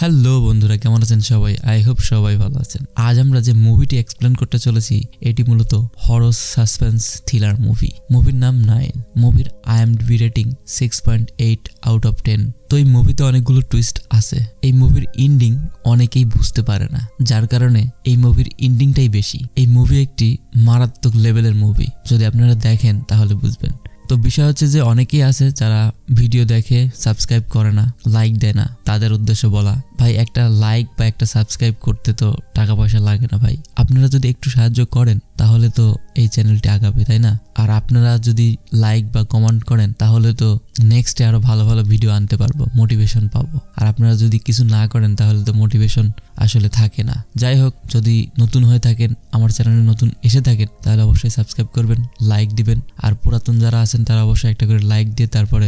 Hello বন্ধুরা, কেমন আছেন সবাই? আই হোপ সবাই ভালো আছেন। আজ আমরা যে মুভিটি এক্সপ্লেন করতে চলেছি এটি মূলত হরর সাসপেন্স থ্রিলার মুভি। মুভির নাম 9। মুভির IMDb রেটিং 6.8 আউট অফ 10। তো এই মুভিতে অনেকগুলো টুইস্ট আছে। এই মুভির এন্ডিং অনেকেই বুঝতে পারে না, যার কারণে এই মুভির এন্ডিংটাই বেশি। এই মুভি একটি মারাত্মক লেভেলের মুভি, যদি আপনারা দেখেন তাহলে বুঝবেন। তো বিষয় হচ্ছে যে অনেকেই আছে যারা ভিডিও দেখে সাবস্ক্রাইব করে না, লাইক দেয় না। তাদের উদ্দেশ্যে বলা, ভাই একটা লাইক বা একটা সাবস্ক্রাইব করতে তো টাকা পয়সা লাগে না ভাই। আপনারা যদি একটু সাহায্য করেন তাহলে তো এই চ্যানেলটি আগাবে, তাই না? আর আপনারা যদি লাইক বা কমেন্ট করেন তাহলে তো নেক্সটে আরো ভালো ভালো ভিডিও আনতে পারবো, মোটিভেশন পাবো। আর আপনারা যদি কিছু না করেন তাহলে তো মোটিভেশন আসলে থাকে না। যাই হোক, যদি নতুন হয়ে থাকেন, আমার চ্যানেলে নতুন এসে থাকেন, তাহলে অবশ্যই সাবস্ক্রাইব করবেন, লাইক দিবেন। আর পুরাতন যারা আছেন তারা অবশ্যই একটা করে লাইক দিয়ে তারপরে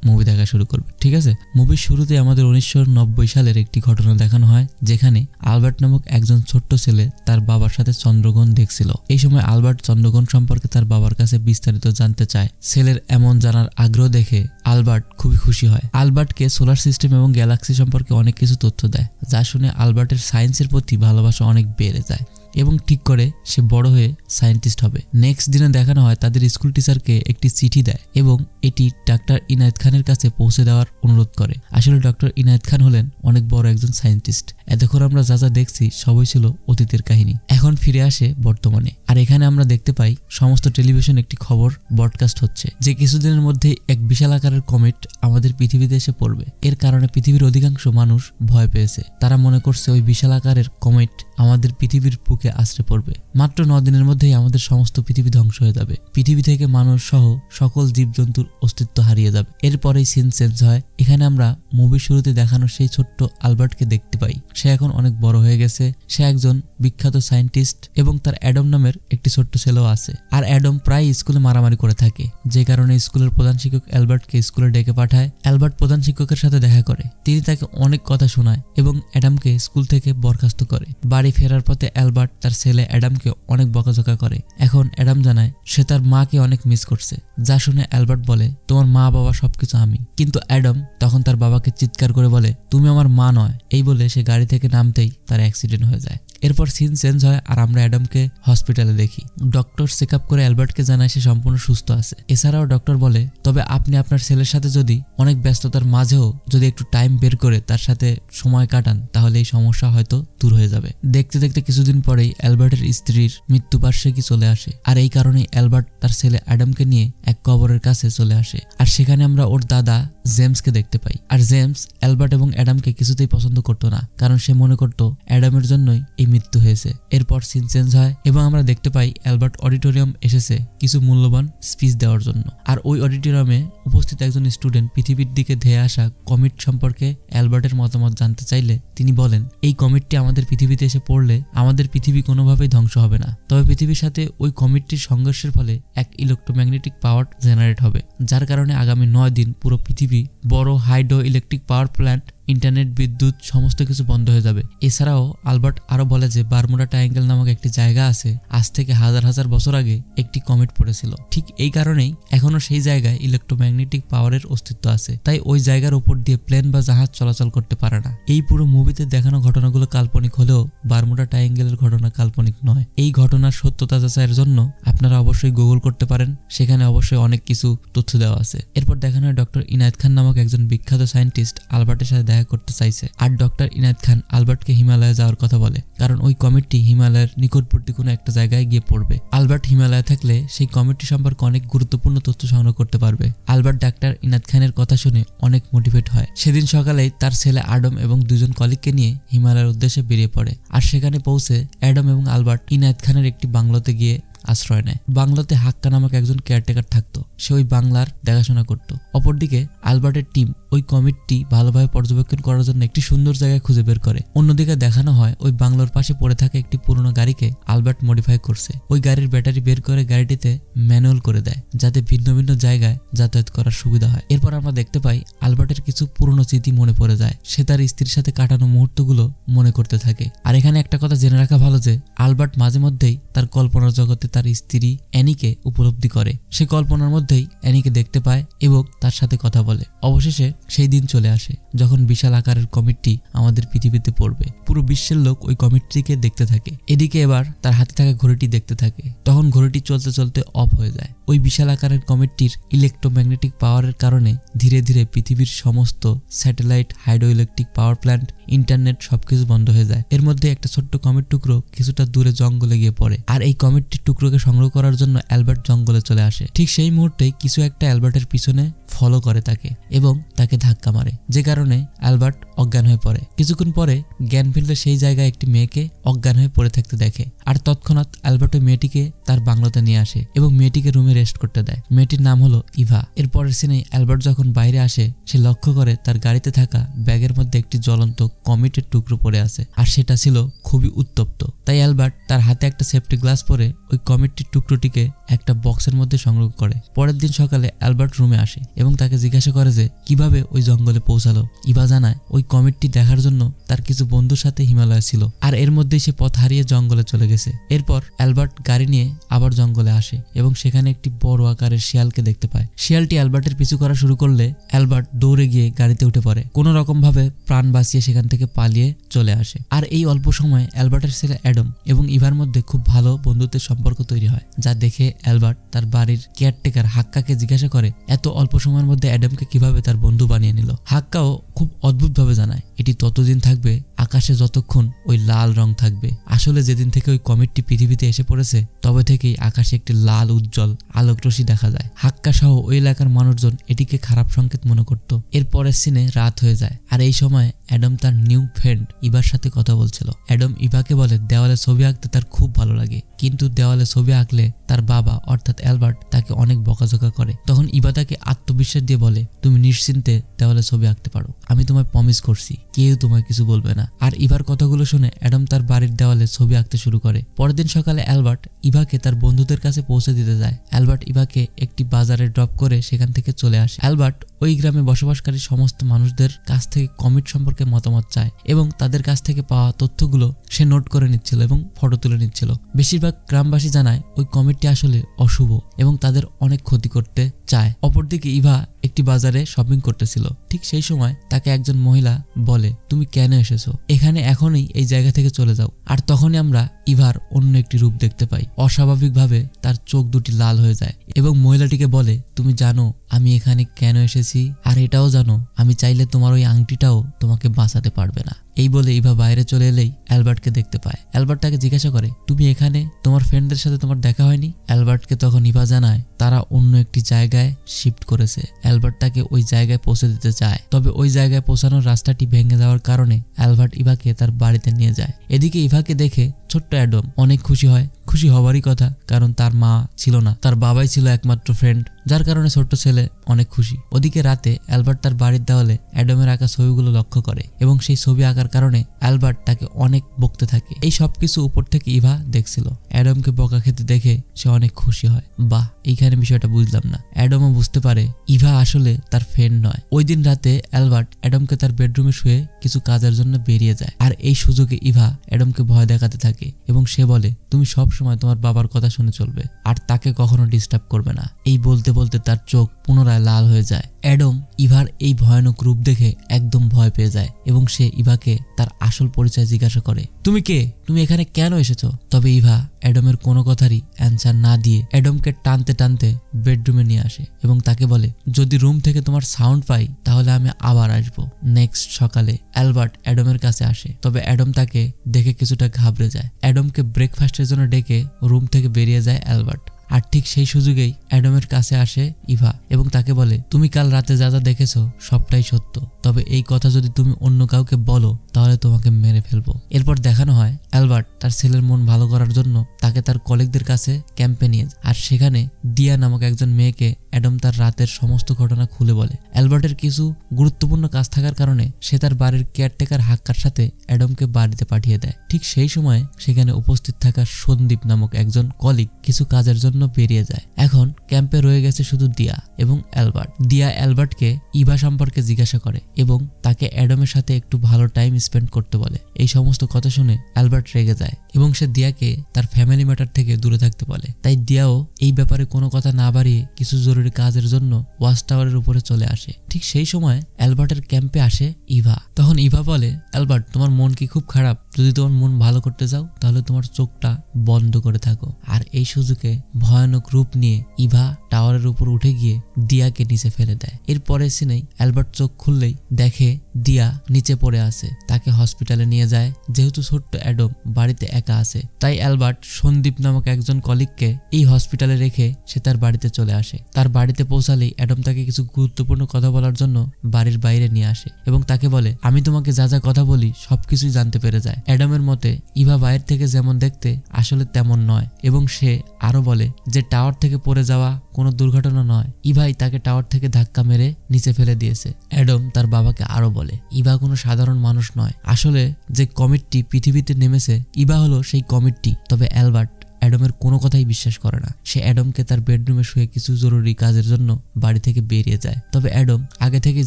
মুভি দেখা শুরু করবে, ঠিক আছে? মুভির শুরুতে আমাদের 1990 সালের একটি ঘটনা দেখানো হয়, যেখানে আলবার্ট নামক একজন ছোট্ট ছেলে তার বাবার সাথে চন্দ্রগ্রহণ দেখছিল। এই সময় আলবার্ট চন্দ্রগ্রহণ সম্পর্কে তার বাবার কাছে বিস্তারিত জানতে চায়। ছেলের এমন জানার আগ্রহ দেখে আলবার্ট খুবই খুশি হয়। আলবার্টকে সোলার সিস্টেম এবং গ্যালাক্সি সম্পর্কে অনেক কিছু তথ্য দেয়, যা শুনে আলবার্টের সায়েন্সের প্রতি ভালোবাসা অনেক বেড়ে যায় এবং ঠিক করে সে বড় হয়ে সায়েন্টিস্ট হবে। নেক্সট দিনে দেখানো হয় তাদের স্কুল টিচারকে একটি চিঠি দেয় এবং এটি ডাক্তার ইনায়েত খানের কাছে পৌঁছে দেওয়ার অনুরোধ করে। আসলে ডক্টর ইনায়েত খান হলেন অনেক বড় একজন সায়েন্টিস্ট। এতক্ষণ আমরা যা যা দেখছি সবই ছিল অতীতের কাহিনী, এখন ফিরে আসে বর্তমানে। আর এখানে আমরা দেখতে পাই সমস্ত টেলিভিশন একটি খবর ব্রডকাস্ট হচ্ছে যে কিছুদিনের মধ্যে এক বিশাল আকারের কমেট আমাদের পৃথিবীতে এসে পড়বে। এর কারণে পৃথিবীর অধিকাংশ মানুষ ভয় পেয়েছে। তারা মনে করছে ওই বিশাল আকারের কমেট আমাদের পৃথিবীর বুকে আশ্রে পড়বে। মাত্র 9 দিনের মধ্যেই আমাদের সমস্ত পৃথিবী ধ্বংস হয়ে যাবে। পৃথিবী থেকে মানুষ সহ সকল জীবজন্তুর অস্তিত্ব হারিয়ে যাবে। এরপরেই সিন চেঞ্জ হয়। এখানে আমরা মুভির শুরুতে দেখানো সেই ছোট্ট আলবার্টকে দেখতে পাই। সে এখন অনেক বড় হয়ে গেছে। সে একজন বিখ্যাত সায়েন্টিস্ট এবং তার অ্যাডম নামের একটি ছোট্ট ছেলেও আছে। আর অ্যাডম প্রায় স্কুলে মারামারি করে থাকে, যে কারণে স্কুলের প্রধান শিক্ষক অ্যালবার্টকে স্কুলে ডেকে পাঠায়। অ্যালবার্ট প্রধান শিক্ষকের সাথে দেখা করে। তিনি তাকে অনেক কথা শোনায় এবং অ্যাডামকে স্কুল থেকে বরখাস্ত করে। বাড়ি ফেরার পথে অ্যালবার্ট তার ছেলে অ্যাডামকে অনেক বকাঝকা করে। এখন অ্যাডাম জানায় সে তার মাকে অনেক মিস করছে, যা শুনে অ্যালবার্ট বলে, তোমার মা বাবা সবকিছু আমি। কিন্তু অ্যাডাম তখন তার বাবাকে চিৎকার করে বলে, তুমি আমার মা নয়। এই বলে সে গাড়ি থেকে নামতেই তার অ্যাক্সিডেন্ট হয়ে যায়। এরপর সিন চেঞ্জ হয় আর আমরা অ্যাডামকে হসপিটালে দেখি। ডক্টর চেক আপ করে অ্যালবার্টকে জানায় সে সম্পূর্ণ সুস্থ আছে। এছাড়াও ডক্টর বলে, তবে আপনি আপনার ছেলের সাথে যদি অনেক ব্যস্ততার মাঝেও যদি একটু টাইম বের করে তার সাথে সময় কাটান তাহলে এই সমস্যা হয়তো দূর হয়ে যাবে। দেখতে দেখতে কিছুদিন পরেই অ্যালবার্টের স্ত্রীর মৃত্যুবার্ষিকী চলে আসে। আর এই কারণেই অ্যালবার্ট তার ছেলে অ্যাডামকে নিয়ে এক কবরের কাছে চলে আসে। আর সেখানে আমরা ওর দাদা জেমসকে দেখতে পাই। আর জেমস অ্যালবার্ট এবং অ্যাডামকে কিছুতেই পছন্দ করতো না, কারণ সে মনে করতো অ্যাডামের জন্যই এই মৃত্যু হয়েছে। এরপর সিন চেঞ্জ হয় এবং আমরা দেখতে পাই অ্যালবার্ট অডিটোরিয়াম এসেছে কিছু মূল্যবান স্পিচ দেওয়ার জন্য। আর ওই অডিটোরিয়ামে উপস্থিত একজন স্টুডেন্ট পৃথিবীর দিকে ধেয়ে আসা কমেট সম্পর্কে অ্যালবার্টের মতামত জানতে চাইলে তিনি বলেন, এই কমেটটি আমাদের পৃথিবীতে এসে পড়লে আমাদের পৃথিবী কোনোভাবেই ধ্বংস হবে না, তবে পৃথিবীর সাথে ওই কমেটটির সংঘর্ষের ফলে এক ইলেকট্রোম্যাগনেটিক পাওয়ার জেনারেট হবে, যার কারণে আগামী 9 দিন পুরো পৃথিবী বড় hydro electric power plant, internet, বিদ্যুৎ সমস্ত কিছু বন্ধ হয়ে যাবে। এছাড়াও আলবার্ট আরো বলে যে বারমুডা ট্রায়াঙ্গেল নামক একটি জায়গা আছে, আজ থেকে হাজার হাজার বছর আগে একটি কমেট পড়েছিল। ঠিক এই কারণেই এখনো সেই জায়গায় ইলেকট্রোম্যাগনেটিক পাওয়ারের অস্তিত্ব আছে, তাই ওই জায়গার উপর দিয়ে প্লেন বা জাহাজ চলাচল করতে পারে না। এই পুরো মুভিতে দেখানো ঘটনাগুলো কাল্পনিক হলেও বারমুডা ট্রায়াঙ্গেলের ঘটনা কাল্পনিক নয়। এই ঘটনার সত্যতা যাচাইয়ের জন্য আপনারা অবশ্যই গুগল করতে পারেন, সেখানে অবশ্যই অনেক কিছু তথ্য দেওয়া আছে। এরপর দেখানো হয় ডক্টর ইনায়েত খান নামক একজন বিখ্যাত সায়েন্টিস্ট আলবার্টের সাথে দেখা করতে চাইছে। আর ডক্টর ইনায়েত খান আলবার্টকে হিমালয়ে যাওয়ার কথা বলে, কারণ ওই কমেটটি হিমালয়ের নিকটবর্তী কোনো একটা জায়গায় গিয়ে পড়বে। আলবার্ট হিমালয়ে থাকলে সেই কমেটটি সম্পর্কে অনেক গুরুত্বপূর্ণ তথ্য সংগ্রহ করতে পারবে। আলবার্ট ডাক্তার ইনায়েত খানের কথা শুনে অনেক মোটিভেট হয়। সেদিন সকালেই তার ছেলে অ্যাডম এবং 2 জন কলিগকে নিয়ে হিমালয়ের উদ্দেশ্যে বেরিয়ে পড়ে। আর সেখানে পৌঁছে অ্যাডম এবং আলবার্ট ইনায়েত খানের একটি বাংলোতে গিয়ে আশ্রয় নেয়। বাংলাতে হাক্কা নামক একজন কেয়ারটেকার থাকতো, সে ওই বাংলার দেখাশোনা করত। অপরদিকে আলবার্টের টিম ওই কমিটি ভালোভাবে পর্যবেক্ষণ করার জন্য একটি সুন্দর জায়গায় খুঁজে বের করে। অন্যদিকে দেখানো হয় ওই বাংলোর পাশে পড়ে থাকা একটি পুরনো গাড়িকে আলবার্ট মডিফাই করছে। ওই গাড়ির ব্যাটারি বের করে গাড়িটিতে ম্যানুয়াল করে দেয়, যাতে ভিন্ন ভিন্ন জায়গায় যাতায়াত করার সুবিধা হয়। এরপর আমরা দেখতে পাই আলবার্টের কিছু পুরনো স্মৃতি মনে পড়ে যায়। সে তার স্ত্রীর সাথে কাটানো মুহূর্তগুলো মনে করতে থাকে। আর এখানে একটা কথা জেনে রাখা ভালো যে আলবার্ট মাঝে মধ্যেই তার কল্পনার জগতে তার স্ত্রী অ্যানিকে উপলব্ধি করে। সে কল্পনার মধ্যে মধ্যেই অ্যানিকে দেখতে পায় এবং তার সাথে কথা বলে। অবশেষে সেই দিন চলে আসে যখন বিশাল আকারের কমিটটি আমাদের পৃথিবীতে পড়বে। পুরো বিশ্বের লোক ওই কমিটটিকে দেখতে থাকে। এদিকে এবার তার হাতে থাকা ঘড়িটি দেখতে থাকে। তখন ঘড়িটি চলতে চলতে অফ হয়ে যায়। ওই বিশাল আকারের কমিটটির ইলেকট্রোম্যাগনেটিক পাওয়ারের কারণে ধীরে ধীরে পৃথিবীর সমস্ত satellite, hydro electric power plant, internet সবকিছু বন্ধ হয়ে যায়। এর মধ্যে একটা ছোট্ট কমেট টুকরো কিছুটা দূরে জঙ্গলে গিয়ে পড়ে। আর এই কমেটটির টুকরোকে সংগ্রহ করার জন্য অ্যালবার্ট জঙ্গলে চলে আসে। ঠিক সেই মুহূর্তে কিছু একটা অ্যালবার্টের পিছনে ফলো করে তাকে এবং তাকে ধাক্কা মারে, যে কারণে অ্যালবার্ট অজ্ঞান হয়ে পড়ে। কিছুক্ষণ পরে জ্ঞান ফিরলে সেই জায়গায় একটি মেয়েকে অজ্ঞান হয়ে পড়ে থাকতে দেখে। আর তৎক্ষণাৎ অ্যালবার্ট ওই মেয়েটিকে তার বাংলোতে নিয়ে আসে এবং মেয়েটিকে রুমে রেস্ট করতে দেয়। মেয়েটির নাম হলো ইভা। এরপরের সিনে অ্যালবার্ট যখন বাইরে আসে, সে লক্ষ্য করে তার গাড়িতে থাকা ব্যাগের মধ্যে একটি জ্বলন্ত কমিটের টুকরো পড়ে আছে, আর সেটা ছিল খুবই উত্তপ্ত। তাই অ্যালবার্ট তার হাতে একটা সেফটি গ্লাস পরে ওই কমিটির টুকরোটিকে একটা বক্সের মধ্যে সংগ্রহ করে। পরের দিন সকালে অ্যালবার্ট রুমে আসে এবং তাকে জিজ্ঞাসা করে যে কিভাবে ওই জঙ্গলে পৌঁছালো। ইভা জানায় ওই কমিটটি দেখার জন্য তার কিছু বন্ধুর সাথে হিমালয় ছিল, আর এর মধ্যেই সে পথ হারিয়ে জঙ্গলে চলে গেছে। এরপর অ্যালবার্ট গাড়ি নিয়ে আবার জঙ্গলে আসে এবং সেখানে একটি বড় আকারের শিয়ালকে দেখতে পায়। শিয়ালটি অ্যালবার্টের পিছু করা শুরু করলে অ্যালবার্ট দৌড়ে গিয়ে গাড়িতে উঠে পড়ে, কোনো রকম ভাবে প্রাণ বাঁচিয়ে সেখান থেকে পালিয়ে চলে আসে। আর এই অল্প সময়ে অ্যালবার্টের ছেলে অ্যাডাম এবং ইভার মধ্যে খুব ভালো বন্ধুত্বের সম্পর্ক তৈরি হয়, যা দেখে অ্যালবার্ট তার বাড়ির কেয়ারটেকার হাক্কাকে জিজ্ঞাসা করে এত অল্প সময়ের মধ্যে অ্যাডামকে কিভাবে তার বন্ধু বানিয়ে নিল। হাক্কাও খুব অদ্ভুতভাবে জানায় এটি ততদিন থাকবে আকাশে যতক্ষণ ওই লাল রং থাকবে। আসলে যেদিন থেকে ওই কমিটটি পৃথিবীতে এসে পড়েছে তবে থেকেই আকাশে একটি লাল উজ্জ্বল আলোক রশ্মি দেখা যায়। হাক্কা সহ ওই এলাকার মানুষজন এটিকে খারাপ সংকেত মনে করত। এর পরের সিনে রাত হয়ে যায়, আর এই সময় অ্যাডাম তার নিউ ফ্রেন্ড ইভার সাথে কথা বলছিল। অ্যাডাম ইভাকে বলে দেওয়ালে ছবি আঁকতে তার খুব ভালো লাগে, কিন্তু দেওয়ালে ছবি আঁকলে তার বাবা অর্থাৎ অ্যালবার্ট তাকে অনেক বকাঝকা করে। তখন ইভা তাকে আত্মবিশ্বাস দিয়ে বলে তুমি নিশ্চিন্তে দেওয়ালে ছবি আঁকতে পারো, আমি তোমায় প্রমিস করছি কেউ তোমায় কিছু বলবে না। আর ইভার কথাগুলো শুনে অ্যাডাম তার বাড়ির দেওয়ালে ছবি আঁকতে শুরু করে। পরের দিন সকালে অ্যালবার্ট ইভাকে তার বন্ধুদের কাছে পৌঁছে দিতে যায়। অ্যালবার্ট ইভাকে একটি বাজারে ড্রপ করে সেখান থেকে চলে আসে। অ্যালবার্ট ওই গ্রামে বসবাসকারী সমস্ত মানুষদের কাছ থেকে কমিট সম্পর্কে মতামত চায় এবং তাদের কাছ থেকে পাওয়া তথ্যগুলো সে নোট করে নিচ্ছিল এবং ফটো তুলে নিচ্ছিল। বেশিরভাগ গ্রামবাসী জানায় ওই কমিটটি আসলে অশুভ এবং তাদের অনেক ক্ষতি করতে চায়। অপরদিকে ইভা একটি বাজারে শপিং করতেছিল। ঠিক সেই সময় তাকে একজন মহিলা বলে তুমি কেন এসেছো এখানে, এখনই এই জায়গা থেকে চলে যাও। আর তখনই আমরা ইভার অন্য একটি রূপ দেখতে পাই। অস্বাভাবিকভাবে তার চোখ দুটি লাল হয়ে যায় এবং মহিলাটিকে বলে তুমি জানো আমি এখানে কেন এসেছি, আর এটাও জানো আমি চাইলে তোমার ওই আংটিটাও তোমাকে বাঁচাতে পারবে না। এই বলে ইভা বাইরে চলে এলেই অ্যালবার্টকে দেখতে পায়। অ্যালবার্ট তাকে জিজ্ঞাসা করে তুমি এখানে, তোমার ফ্রেন্ডদের সাথে তোমার দেখা হয়নি? অ্যালবার্টকে তখন ইভা জানায় তারা অন্য একটি জায়গায় শিফট করেছে। অ্যালবার্ট তাকে ওই জায়গায় পৌঁছে দিতে চায়, তবে ওই জায়গায় পৌঁছানোর রাস্তাটি ভেঙে যাওয়ার কারণে অ্যালবার্ট ইভাকে তার বাড়িতে নিয়ে যায়। এদিকে ইভাকে দেখে ছোট্ট অ্যাডাম অনেক খুশি হয়। খুশি হবারই কথা, কারণ তার মা ছিল না, তার বাবাই ছিল একমাত্র ফ্রেন্ড, যার কারণে ছোট্ট ছেলে অনেক খুশি। ওদিকে রাতে অ্যালবার্ট তার বাড়ির দেওয়ালে অ্যাডামের আঁকা ছবিগুলো লক্ষ্য করে এবং সেই ছবি আঁকার কারণে অ্যালবার্ট তাকে অনেক বকতে থাকে। এই সবকিছু উপর থেকে ইভা দেখছিল। অ্যাডামকে বকা খেতে দেখে সে অনেক খুশি হয়। বাহ, এইখানে বিষয়টা বুঝলাম না। অ্যাডামও বুঝতে পারে ইভা আসলে তার ফ্রেন্ড নয়। ওই দিন রাতে অ্যালবার্ট অ্যাডামকে তার বেডরুমে শুয়ে কিছু কাজের জন্য বেরিয়ে যায়, আর এই সুযোগে ইভা অ্যাডামকে ভয় দেখাতে থাকে এবং সে বলে তুমি সব সময় তোমার বাবার কথা শুনে চলবে আর তাকে কখনো ডিস্টার্ব করবে না। এই বলতে বলতে তার চোখ পুনরায় লাল হয়ে যায়। অ্যাডাম ইভার এই ভয়ানক রূপ দেখে একদম ভয় পেয়ে যায় এবং সে ইভাকে তার আসল পরিচয় জিজ্ঞাসা করে তুমি কে, তুমি এখানে কেন এসেছো? তবে ইভা অ্যাডামের কোনো কথারই অ্যান্সার না দিয়ে অ্যাডামকে টানতে টানতে বেডরুমে নিয়ে আসে এবং তাকে বলে যদি রুম থেকে তোমার সাউন্ড পাই তাহলে আমি আবার আসবো। নেক্সট সকালে অ্যালবার্ট অ্যাডামের কাছে আসে, তবে অ্যাডাম তাকে দেখে কিছুটা ঘাবড়ে যায়। অ্যাডামকে ব্রেকফাস্টের জন্য ডেকে রুম থেকে বেরিয়ে যায় অ্যালবার্ট। আর ঠিক সেই সুযোগেই অ্যাডামের কাছে আসে ইভা এবং তাকে বলে তুমি কাল রাতে যা যা দেখেছো সবটাই সত্য, তবে এই কথা যদি তুমি অন্য কাউকে বলো তাহলে তোমাকে মেরে ফেলবো। এরপর দেখানো হয় অ্যালবার্ট তার ছেলের মন ভালো করার জন্য তাকে তার কলিগদের কাছে ক্যাম্পে নিয়ে যায়, আর সেখানে দিয়া নামক একজন মেয়েকে অ্যাডাম তার রাতের সমস্ত ঘটনা খুলে বলে। অ্যালবার্টের কিছু গুরুত্বপূর্ণ কাজ থাকার কারণে সে তার বাড়ির কেয়ারটেকার হাক্কার সাথে অ্যাডামকে বাড়িতে পাঠিয়ে দেয়। ঠিক সেই সময় সেখানে উপস্থিত থাকা সন্দীপ নামক একজন কলিগ কিছু কাজের জন্য বেরিয়ে যায়। এখন ক্যাম্পে রয়ে গেছে শুধু দিয়া এবং অ্যালবার্ট। দিয়া অ্যালবার্টকে ইভা সম্পর্কে জিজ্ঞাসা করে এবং তাকে অ্যাডামের সাথে একটু ভালো টাইম স্পেন্ড করতে বলে। এই সমস্ত কথা শুনে অ্যালবার্ট রেগে যায় এবং সে দিয়াকে তার ফ্যামিলি ম্যাটার থেকে দূরে থাকতে বলে। তাই দিয়াও এই ব্যাপারে কোনো কথা না বাড়িয়ে কিছু জরুরি কাজের জন্য ওয়াচ টাওয়ারের উপরে চলে আসে। ঠিক সেই সময় অ্যালবার্টের ক্যাম্পে আসে ইভা। তখন ইভা বলে, অ্যালবার্ট, তোমার মন কি খুব খারাপ? যদি তোমার মন ভালো করতে চাও তাহলে তোমার চোখটা বন্ধ করে থাকো। আর এই সুযোগে ভয়ানক রূপ নিয়ে ইভা টাওয়ারের উপর উঠে গিয়ে দিয়াকে নিচে ফেলে দেয়। এরপরে সিনেই অ্যালবার্ট চোখ খুললেই দেখে দিয়া নিচে পড়ে আছে। তাকে হসপিটালে নিয়ে যায়। যেহেতু ছোট্ট অ্যাডম বাড়িতে একা আছে, তাই অ্যালবার্ট সন্দীপ নামক একজন কলিগকে এই হসপিটালে রেখে সে তার বাড়িতে চলে আসে। তার বাড়িতে পৌঁছালেই অ্যাডম তাকে কিছু গুরুত্বপূর্ণ কথা বলার জন্য বাড়ির বাইরে নিয়ে আসে এবং তাকে বলে, আমি তোমাকে যা যা কথা বলি সবকিছুই জানতে পেরে যায়। অ্যাডামের মতে ইভা বাইরে থেকে যেমন দেখতে আসলে তেমন নয় এবং সে আরো বলে যে টাওয়ার থেকে পড়ে যাওয়া কোনো দুর্ঘটনা নয়, ইভাই তাকে টাওয়ার থেকে ধাক্কা মেরে নিচে ফেলে দিয়েছে। অ্যাডম তার বাবাকে আরো বলে ইভা কোনো সাধারণ মানুষ নয়, আসলে যে কমিটটি পৃথিবীতে নেমেছে ইভা হলো সেই কমিটটি। তবে অ্যালবার্ট অ্যাডমের কোনো কথাই বিশ্বাস করে না। সে অ্যাডমকে তার বেডরুমে শুয়ে কিছু জরুরি কাজের জন্য বাড়ি থেকে বেরিয়ে যায়। তবে অ্যাডম আগে থেকেই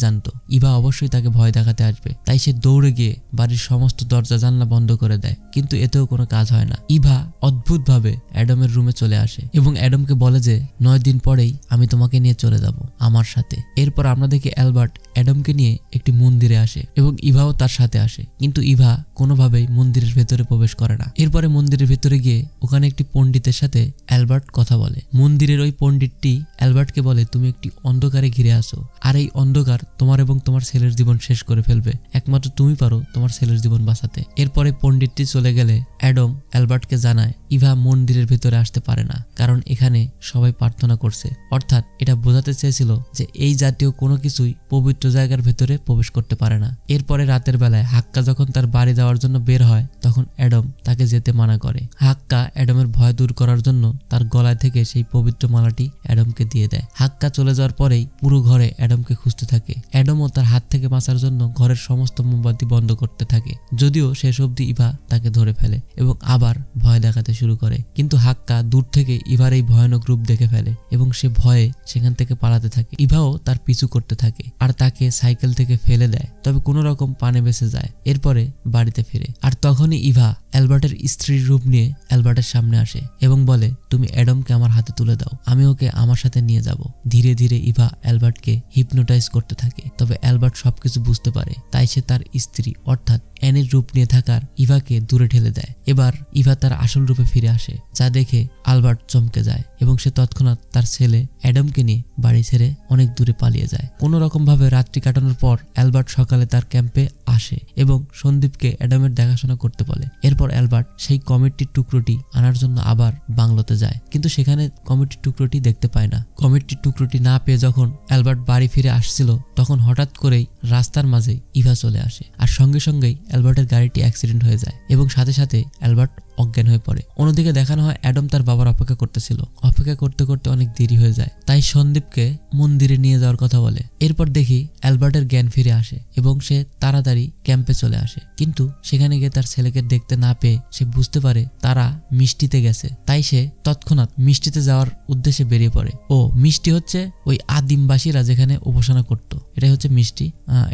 জানতো ইভা অবশ্যই তাকে ভয় দেখাতে আসবে, তাই সে দৌড়ে গিয়ে বাড়ির সমস্ত দরজা জানলা বন্ধ করে দেয়। কিন্তু এতেও কোনো কাজ হয় না। ইভা অদ্ভুতভাবে অ্যাডমের রুমে চলে আসে এবং অ্যাডমকে বলে যে 9 দিন পরেই আমি তোমাকে নিয়ে চলে যাব আমার সাথে। এরপর আমরা দেখি অ্যালবার্ট অ্যাডমকে নিয়ে একটি মন্দিরে আসে এবং ইভাও তার সাথে আসে, কিন্তু ইভা কোনোভাবেই মন্দিরের ভেতরে প্রবেশ করে না। এরপরে মন্দিরের ভেতরে গিয়ে ওখানে একটি পণ্ডিতের সাথে অ্যালবার্ট কথা বলে। মন্দিরের ওই পণ্ডিতটি অ্যালবার্টকে বলে, তুমি একটি অন্ধকারে ঘিরে আসো, আর এই অন্ধকার তোমার এবং তোমার ছেলের জীবন শেষ করে ফেলবে। একমাত্র তুমি পারো তোমার ছেলের জীবন বাঁচাতে। এরপরে পণ্ডিতটি চলে গেলে অ্যাডম অ্যালবার্টকে জানায় ইভা মন্দিরের ভেতরে আসতে পারে না, কারণ এখানে সবাই প্রার্থনা করছে। অর্থাৎ এটা বোঝাতে চেয়েছিল যে এই জাতীয় কোনো কিছুই পবিত্র জায়গার ভেতরে প্রবেশ করতে পারে না। এরপরে রাতের বেলায় হাক্কা যখন তার বাড়ি যাওয়ার জন্য বের হয় তখন অ্যাডম তাকে যেতে মানা করে। হাক্কা অ্যাডমের ভয় দূর করার জন্য তার গলায় থেকে সেই পবিত্র মালাটি অ্যাডমকে দিয়ে দেয়। হাক্কা চলে যাওয়ার পরেই পুরো ঘরে অ্যাডমকে খুঁজতে থাকে। অ্যাডমও তার হাত থেকে বাঁচার জন্য ঘরের সমস্ত মোমবাতি বন্ধ করতে থাকে, যদিও শেষ অবধি ইভা তাকে ধরে ফেলে এবং আবার ভয় দেখাতে শুরু করে। কিন্তু হাক্কা দূর থেকে ইভার এই ভয়ানক রূপ দেখে ফেলে এবং সে ভয়ে সেখান থেকে পালাতে থাকে। ইভাও তার পিছু করতে থাকে আর তাকে সাইকেল থেকে ফেলে দেয়, তবে কোনো রকম পানে বেঁচে যায়। এরপরে বাড়িতে ফিরে আর তখনই ইভা অ্যালবার্টের স্ত্রীর রূপ নিয়ে অ্যালবার্টের সামনে আসে এবং বলে, তুমি অ্যাডমকে আমার হাতে তুলে দাও, আমি ওকে আমার সাথে নিয়ে যাব। ধীরে ধীরে ইভা অ্যালবার্টকে হিপনোটাইজ করতে থাকে। তবে অ্যালবার্ট সবকিছু বুঝতে পারে, তাই সে তার স্ত্রী অর্থাৎ অ্যানির রূপ নিয়ে থাকার ইভাকে দূরে ঠেলে দেয়। এবার ইভা তার আসল রূপে ফিরে আসে, যা দেখে অ্যালবার্ট চমকে যায় এবং সে তৎক্ষণাৎ তার ছেলে অ্যাডমকে নিয়ে বাড়ি ছেড়ে অনেক দূরে পালিয়ে যায়। কোনো রকম ভাবে রাত্রি কাটানোর পর অ্যালবার্ট সকালে তার ক্যাম্পে আসে এবং সন্দীপকে অ্যাডমের দেখাশোনা করতে বলে। এরপর অ্যালবার্ট সেই কমিটির টুকরোটি আনার জন্য আবার বাংলোতে যায়, কিন্তু সেখানে কমিটির টুকরোটি দেখতে পায় না। কমিটির টুকরোটি না পেয়ে যখন অ্যালবার্ট বাড়ি ফিরে আসছিল তখন হঠাৎ করেই রাস্তার মাঝে ইভা চলে আসে আর সঙ্গে সঙ্গেই অ্যালবার্টের গাড়িটি অ্যাক্সিডেন্ট হয়ে যায় এবং সাথে সাথে অ্যালবার্ট অজ্ঞান হয়ে পড়ে। অন্যদিকে দেখানো হয় অ্যাডম তার বাবার অপেক্ষা করতেছিল। অপেক্ষা করতে করতে অনেক দেরি হয়ে যায়, তাই সন্দীপকে মন্দিরে নিয়ে যাওয়ার কথা বলে। এরপর দেখি অ্যালবার্টের জ্ঞান ফিরে আসে এবং সে তাড়াতাড়ি ক্যাম্পে চলে আসে, কিন্তু সেখানে গিয়ে তার ছেলেকে দেখতে না পেয়ে সে বুঝতে পারে তারা মিষ্টিতে গেছে। তাই সে তৎক্ষণাৎ মিষ্টিতে যাওয়ার উদ্দেশ্যে বেরিয়ে পড়ে। ও মিষ্টি হচ্ছে ওই আদিমবাসীরা যেখানে উপাসনা করত, এটাই হচ্ছে মিষ্টি,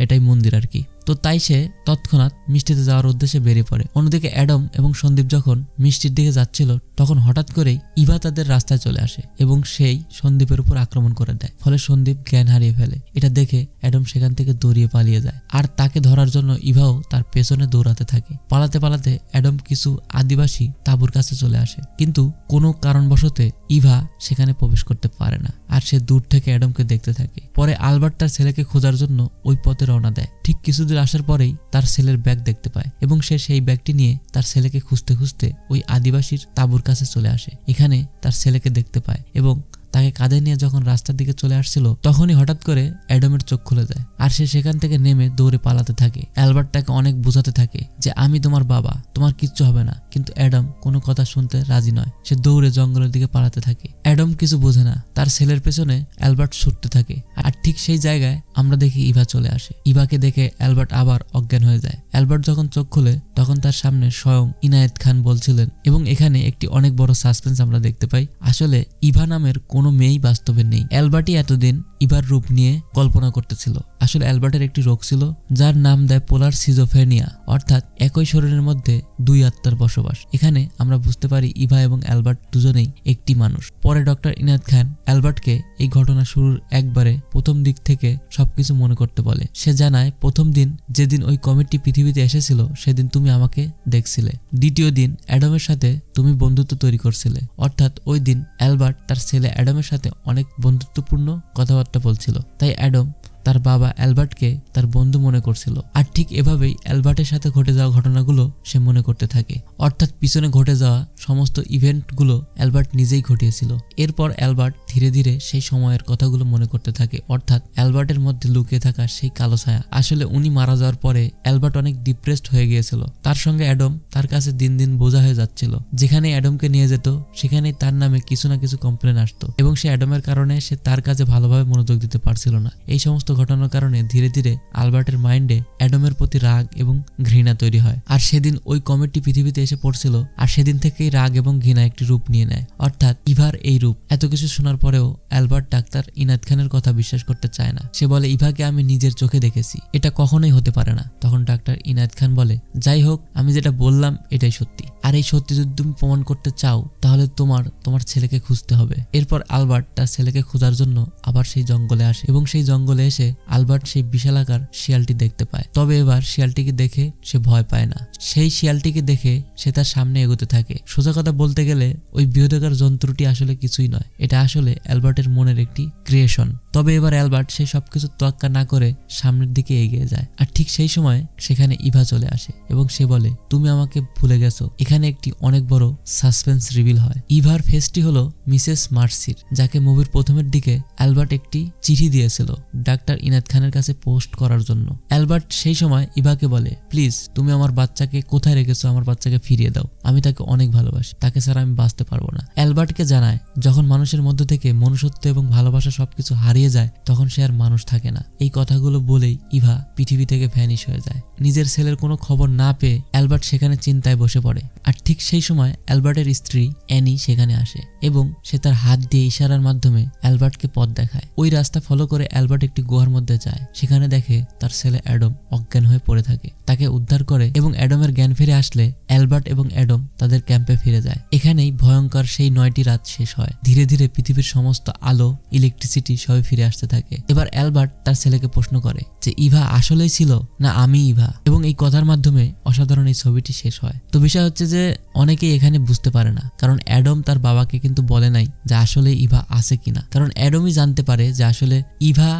এটাই মন্দির আর কি। তো তাই সে তৎক্ষণাৎ মিষ্টিতে যাওয়ার উদ্দেশ্যে বেরিয়ে পড়ে। অন্যদিকে অ্যাডম এবং সন্দীপ যখন মিষ্টির দিকে যাচ্ছিল তখন হঠাৎ করেই ইভা তাদের রাস্তায় চলে আসে এবং সেই সন্দীপের উপর আক্রমণ করে দেয়। ফলে সন্দীপ জ্ঞান হারিয়ে ফেলে। এটা দেখে অ্যাডম সেখান থেকে দৌড়িয়ে পালিয়ে যায় আর তাকে ধরার জন্য ইভাও তার পেছনে দৌড়াতে থাকে। পালাতে পালাতে অ্যাডম কিছু আদিবাসী তাঁবুর কাছে চলে আসে, কিন্তু কোনো কারণবশত ইভা সেখানে প্রবেশ করতে পারে না আর সে দূর থেকে অ্যাডমকে দেখতে থাকে। পরে আলবার্ট তার ছেলেকে খোঁজার জন্য ওই পথে রওনা দেয়। ঠিক কিছুদূর আসার পরেই তার ছেলের ব্যাগ দেখতে পায় এবং সে সেই ব্যাগটি নিয়ে তার ছেলেকে খুঁজতে খুঁজতে ওই আদিবাসীর তাঁবুর কাছে চলে আসে। এখানে তার ছেলেকে দেখতে পায় এবং তাকে কাঁধে নিয়ে যখন রাস্তার দিকে চলে আসছিল তখনই হঠাৎ করে অ্যাডমের চোখ খুলে যায় আর সে সেখান থেকে নেমে দৌড়ে পালাতে থাকে। অ্যালবার্ট তাকে অনেক বোঝাতে থাকে যে আমি তোমার বাবা, তোমার কিচ্ছু হবে না, কিন্তু অ্যাডম কোনো কথা শুনতে রাজি নয়। সে দৌড়ে জঙ্গলের দিকে পালাতে থাকে। অ্যাডম কিছু বোঝে না, তার ছেলের পেছনে অ্যালবার্ট ছুটতে থাকে আর ঠিক সেই জায়গায় আমরা দেখি ইভা চলে আসে। ইভাকে দেখে অ্যালবার্ট আবার অজ্ঞান হয়ে যায়। অ্যালবার্ট যখন চোখ খুলে তখন তার সামনে স্বয়ং ইনায়েত খান বলছিলেন এবং এখানে একটি অনেক বড় সাসপেন্স আমরা দেখতে পাই। আসলে ইভা নামের কোনো মেয়েই বাস্তবে নেই। অ্যালবার্টই এতদিন ইভার রূপ নিয়ে কল্পনা করতেছিল। আসলে অ্যালবার্টের একটি রোগ ছিল যার নাম দেয় পোলার সিজোফ্রেনিয়া, অর্থাৎ একই শরীরের মধ্যে দুই আত্মার বসবাস। এখানে আমরা বুঝতে পারি ইভা এবং অ্যালবার্ট দুজনেই একটি মানুষ। পরে ডক্টর ইনায়েত খান অ্যালবার্টকে এই ঘটনা শুরুর একবারে প্রথম দিক থেকে সবকিছু মনে করতে বলে। সে জানায়, প্রথম দিন যেদিন ওই কমেটটি পৃথিবীতে এসেছিল সেদিন তুমি আমাকে দেখছিলে। দ্বিতীয় দিন অ্যাডামের সাথে তুমি বন্ধুত্ব তৈরি করছিলে, অর্থাৎ ওই দিন অ্যালবার্ট তার ছেলে অ্যাডামের সাথে অনেক বন্ধুত্বপূর্ণ কথাবার্তা বলছিল, তাই অ্যাডাম তার বাবা অ্যালবার্টকে তার বন্ধু মনে করছিল। আর ঠিক এভাবেই অ্যালবার্টের সাথে ঘটে যাওয়া ঘটনাগুলো সে মনে করতে থাকে, অর্থাৎ পিছনে ঘটে যাওয়া সমস্ত ইভেন্টগুলো অ্যালবার্ট নিজেই ঘটিয়েছিল। এরপর অ্যালবার্ট ধীরে ধীরে সেই সময়ের কথাগুলো মনে করতে থাকে, অর্থাৎ অ্যালবার্টের মধ্যে লুকিয়ে থাকা সেই কালো ছায়া। আসলে উনি মারা যাওয়ার পরে অ্যালবার্ট অনেক ডিপ্রেসড হয়ে গিয়েছিল। তার সঙ্গে অ্যাডাম তার কাছে দিন দিন বোঝা হয়ে যাচ্ছিল। যেখানে অ্যাডামকে নিয়ে যেত সেখানেই তার নামে কিছু না কিছু কমপ্লেন আসতো, এবং সে অ্যাডামের কারণে সে তার কাছে ভালোভাবে মনোযোগ দিতে পারছিল না। এই সমস্ত ঘটনার কারণে ধীরে ধীরে অ্যালবার্টের মাইন্ডে অ্যাডামের প্রতি রাগ এবং ঘৃণা তৈরি হয়। আর সেদিন ওই কমেটটি পৃথিবীতে এসে পড়ছিল, আর সেদিন থেকেই রাগ এবং ঘৃণা একটি রূপ নিয়ে নেয়, অর্থাৎ ইভার এই রূপ। এত কিছু শোনার পরেও অ্যালবার্ট ডাক্তার ইনায়েত খানের কথা বিশ্বাস করতে চায় না। সে বলে, ইভাকে আমি নিজের চোখে দেখেছি, এটা কখনোই হতে পারে না। তখন ডাক্তার ইনায়েত খান বলে, যাই হোক, আমি যেটা বললাম এটাই সত্যি, আর এই সত্যি যদি তুমি প্রমাণ করতে চাও তাহলে তোমার ছেলেকে খুঁজতে হবে। এরপর অ্যালবার্ট তার ছেলেকে খোঁজার জন্য আবার সেই জঙ্গলে আসে, এবং সেই জঙ্গলে এসে অ্যালবার্ট সেই বিশালাকার শিয়ালটি দেখতে পায়। তবে এবার শিয়ালটিকে দেখে সে ভয় পায় না। সেই শিয়ালটিকে দেখে সে তার সামনে এগোতে থাকে। সোজা কথা বলতে গেলে ওই বৃহদাকার যন্ত্রটি আসলে কিছুই নয়, এটা আসলে অ্যালবার্টের মনের একটি ক্রিয়েশন। তবে এবার অ্যালবার্ট সেই সবকিছু তোয়াক্কা না করে সামনের দিকে এগিয়ে যায়। আর ঠিক সেই সময় সেখানে ইভা চলে আসে এবং সে বলে, তুমি আমাকে ভুলে গেছো। এখানে একটি অনেক বড় সাসপেন্স রিভিল হয়। ইভার ফেসটি হলো মিসেস মার্সির, যাকে মুভির প্রথমের দিকে অ্যালবার্ট একটি চিঠি দিয়েছিল ডাক্তার ইনায়েত খানের কাছে পোস্ট করার জন্য। অ্যালবার্ট সেই সময় ইভাকে বলে, প্লিজ তুমি আমার বাচ্চাকে কোথায় রেখেছো, আমার বাচ্চাকে ফিরিয়ে দাও, আমি তাকে অনেক ভালোবাসি, তাকে ছাড়া আমি বাঁচতে পারবো না। অ্যালবার্টকে জানায়, যখন মানুষের মধ্য থেকে মনুষ্যত্ব এবং ভালোবাসা সবকিছু হারিয়ে যায় তখন সে আর মানুষ থাকে না। এই কথাগুলো বলেই ইভা পৃথিবী থেকে ভ্যানিশ হয়ে যায়। নিজের ছেলের কোনো খবর না পেয়ে অ্যালবার্ট সেখানে চিন্তায় বসে পড়ে। আর ঠিক সেই সময় অ্যালবার্টের স্ত্রী অ্যানি সেখানে আসে এবং সে তার হাত দিয়ে ইশারার মাধ্যমে অ্যালবার্টকে পথ দেখায়। ওই রাস্তা ফলো করে অ্যালবার্ট একটি গুহার মধ্যে যায়। সেখানে দেখে তার ছেলে অ্যাডাম অজ্ঞান হয়ে পড়ে থাকে। তাকে উদ্ধার করে এবং অ্যাডামের জ্ঞান ফিরে আসলে অ্যালবার্ট এবং অ্যাডাম তাদের ক্যাম্পে ফিরে যায়। এখানেই ভয়ঙ্কর সেই 9টি রাত শেষ হয়। ধীরে ধীরে পৃথিবীর সমস্ত আলো, ইলেকট্রিসিটি সবই ফিরে আসতে থাকে। এবার অ্যালবার্ট তার ছেলেকে প্রশ্ন করে যে ইভা আসলেই ছিল না আমি ইভা, এবং এই কথার মাধ্যমে অসাধারণ এই ছবিটি শেষ হয়। তো বিষয় হচ্ছে যে অনেকেই এখানে বুঝতে পারে না, কারণ অ্যাডাম তার বাবাকে কিন্তু বলে নাই যে আসলে ইভা আছে কিনা, কারণ অ্যাডামই জানতে পারে যে আসলে ইভা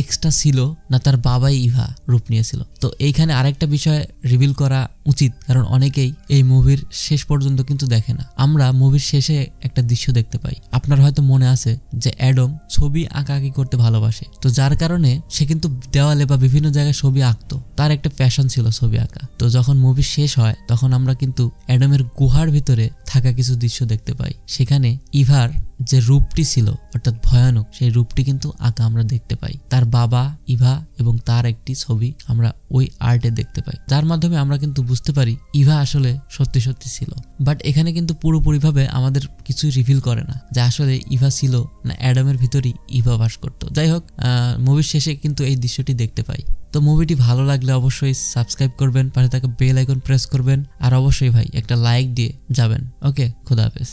এক্সট্রা ছিল না তার বাবাই ইভা রূপ নিয়েছিল। তো এইখানে আরেকটা বিষয় রিভিল করা উচিত, কারণ অনেকেই এই মুভির শেষ পর্যন্ত কিন্তু দেখে না। আমরা মুভির শেষে একটা দৃশ্য দেখতে পাই, আপনার হয়তো মনে আছে যে অ্যাডাম ছবি আঁকাআঁকি করতে ভালোবাসে, তো যার কারণে সে কিন্তু দেওয়ালে বা বিভিন্ন জায়গায় ছবি আঁকতো, তার একটা প্যাশন ছিল ছবি আঁকা। তো যখন মুভি শেষ হয় তখন আমরা কিন্তু অ্যাডামের গুহার ভিতরে থাকা কিছু দৃশ্য দেখতে পাই। সেখানে ইভার যে রূপটি ছিল অর্থাৎ ভয়ানক, সেই রূপটি কিন্তু আঁকা আমরা দেখতে পাই। তার বাবা, ইভা এবং তার একটি ছবি আমরা ওই আর্টে দেখতে পাই, যার মাধ্যমে আমরা কিন্তু বুঝতে পারি ইভা আসলে সত্যি সত্যি ছিল। বাট এখানে কিন্তু পুরোপুরিভাবে আমাদের কিছুই রিভিল করে না যে আসলে ইভা ছিল না অ্যাডামের ভিতরেই ইভা বাস করতো। যাই হোক, মুভির শেষে কিন্তু এই দৃশ্যটি দেখতে পাই। তো মুভিটি ভালো লাগলে অবশ্যই সাবস্ক্রাইব করবেন, পাশে থাকা বেল আইকন প্রেস করবেন, আর অবশ্যই ভাই একটা লাইক দিয়ে যাবেন। ওকে, খোদা হাফেজ।